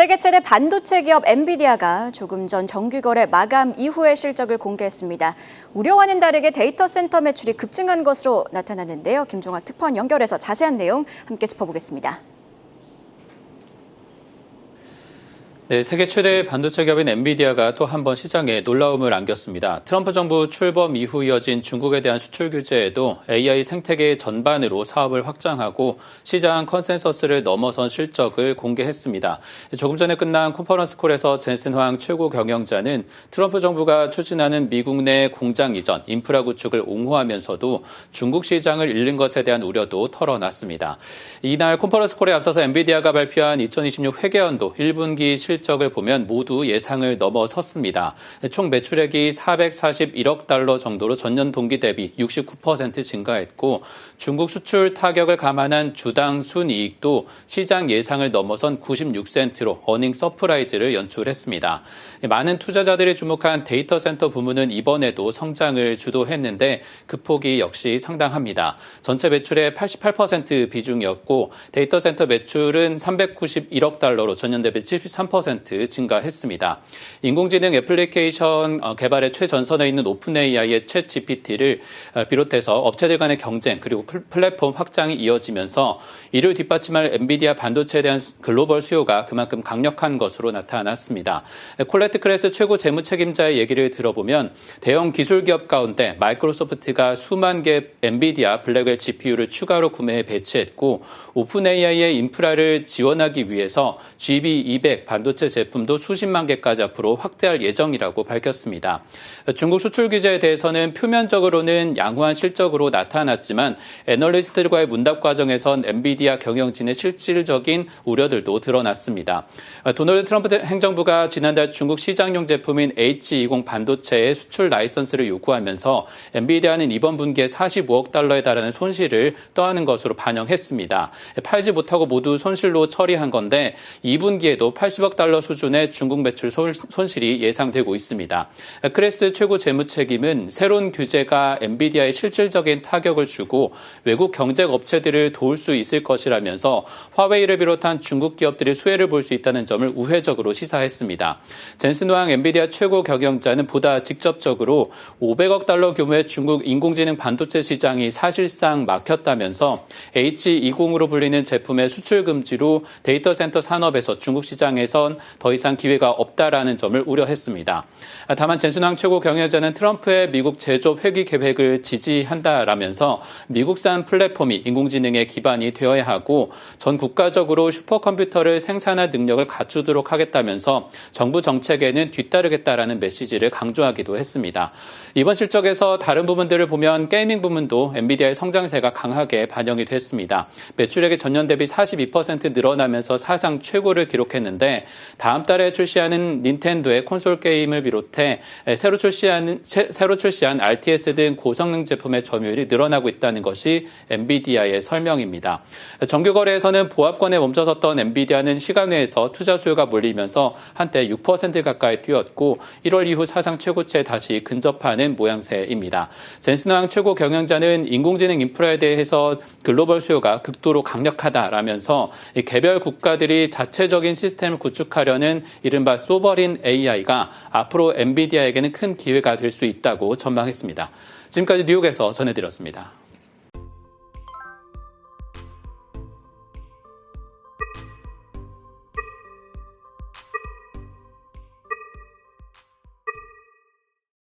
세계 최대 반도체 기업 엔비디아가 조금 전 정규거래 마감 이후의 실적을 공개했습니다. 우려와는 다르게 데이터 센터 매출이 급증한 것으로 나타났는데요. 김종학 특파원 연결해서 자세한 내용 함께 짚어보겠습니다. 네, 세계 최대 반도체 기업인 엔비디아가 또 한 번 시장에 놀라움을 안겼습니다. 트럼프 정부 출범 이후 이어진 중국에 대한 수출 규제에도 AI 생태계 전반으로 사업을 확장하고 시장 컨센서스를 넘어선 실적을 공개했습니다. 조금 전에 끝난 컨퍼런스 콜에서 젠슨 황 최고 경영자는 트럼프 정부가 추진하는 미국 내 공장 이전, 인프라 구축을 옹호하면서도 중국 시장을 잃는 것에 대한 우려도 털어놨습니다. 이날 컨퍼런스 콜에 앞서서 엔비디아가 발표한 2026 회계연도 1분기 실적을 보면 모두 예상을 넘어섰습니다. 총 매출액이 441억 달러 정도로 전년 동기 대비 69% 증가했고 중국 수출 타격을 감안한 주당 순이익도 시장 예상을 넘어선 96센트로 어닝 서프라이즈를 연출했습니다. 많은 투자자들이 주목한 데이터 센터 부문은 이번에도 성장을 주도했는데 그 폭이 역시 상당합니다. 전체 매출의 88% 비중이었고 데이터 센터 매출은 391억 달러로 전년 대비 73% 증가했습니다. 인공지능 애플리케이션 개발의 최전선에 있는 오픈AI의 챗 GPT를 비롯해서 업체들 간의 경쟁 그리고 플랫폼 확장이 이어지면서 이를 뒷받침할 엔비디아 반도체에 대한 글로벌 수요가 그만큼 강력한 것으로 나타났습니다. 콜레트 크레스 최고 재무 책임자의 얘기를 들어보면 대형 기술 기업 가운데 마이크로소프트가 수만 개 엔비디아 블랙웰 GPU를 추가로 구매해 배치했고 오픈AI의 인프라를 지원하기 위해서 GB200 반도체 제품도 수십만 개까지 앞으로 확대할 예정이라고 밝혔습니다. 중국 수출 규제에 대해서는 표면적으로는 양호한 실적으로 나타났지만 애널리스트들과의 문답 과정에선 엔비디아 경영진의 실질적인 우려들도 드러났습니다. 도널드 트럼프 행정부가 지난달 중국 시장용 제품인 H20 반도체의 수출 라이선스를 요구하면서 엔비디아는 이번 분기에 45억 달러에 달하는 손실을 떠안은 것으로 반영했습니다. 팔지 못하고 모두 손실로 처리한 건데 2분기에도 80억 달러 수준의 중국 매출 손실이 예상되고 있습니다. 크레스 최고 재무책임은 새로운 규제가 엔비디아에 실질적인 타격을 주고 외국 경쟁 업체들을 도울 수 있을 것이라면서 화웨이를 비롯한 중국 기업들이 수혜를 볼 수 있다는 점을 우회적으로 시사했습니다. 젠슨 황 엔비디아 최고 경영자는 보다 직접적으로 500억 달러 규모의 중국 인공지능 반도체 시장이 사실상 막혔다면서 H20으로 불리는 제품의 수출 금지로 데이터 센터 산업에서 중국 시장에선 더 이상 기회가 없다라는 점을 우려했습니다. 다만 젠슨 황 최고 경영자는 트럼프의 미국 제조업 회귀 계획을 지지한다라면서 미국산 플랫폼이 인공지능의 기반이 되어야 하고 전 국가적으로 슈퍼컴퓨터를 생산할 능력을 갖추도록 하겠다면서 정부 정책에는 뒤따르겠다라는 메시지를 강조하기도 했습니다. 이번 실적에서 다른 부분들을 보면 게이밍 부문도 엔비디아의 성장세가 강하게 반영이 됐습니다. 매출액이 전년 대비 42% 늘어나면서 사상 최고를 기록했는데 다음 달에 출시하는 닌텐도의 콘솔 게임을 비롯해 새로 출시한 RTS 등 고성능 제품의 점유율이 늘어나고 있다는 것이 엔비디아의 설명입니다. 정규 거래에서는 보합권에 멈춰섰던 엔비디아는 시간 내에서 투자 수요가 몰리면서 한때 6% 가까이 뛰었고 1월 이후 사상 최고치에 다시 근접하는 모양새입니다. 젠슨 황 최고 경영자는 인공지능 인프라에 대해서 글로벌 수요가 극도로 강력하다라면서 개별 국가들이 자체적인 시스템을 구축하려는 이른바 소버린 AI가 앞으로 엔비디아에게는 큰 기회가 될 수 있다고 전망했습니다. 지금까지 뉴욕에서 전해드렸습니다.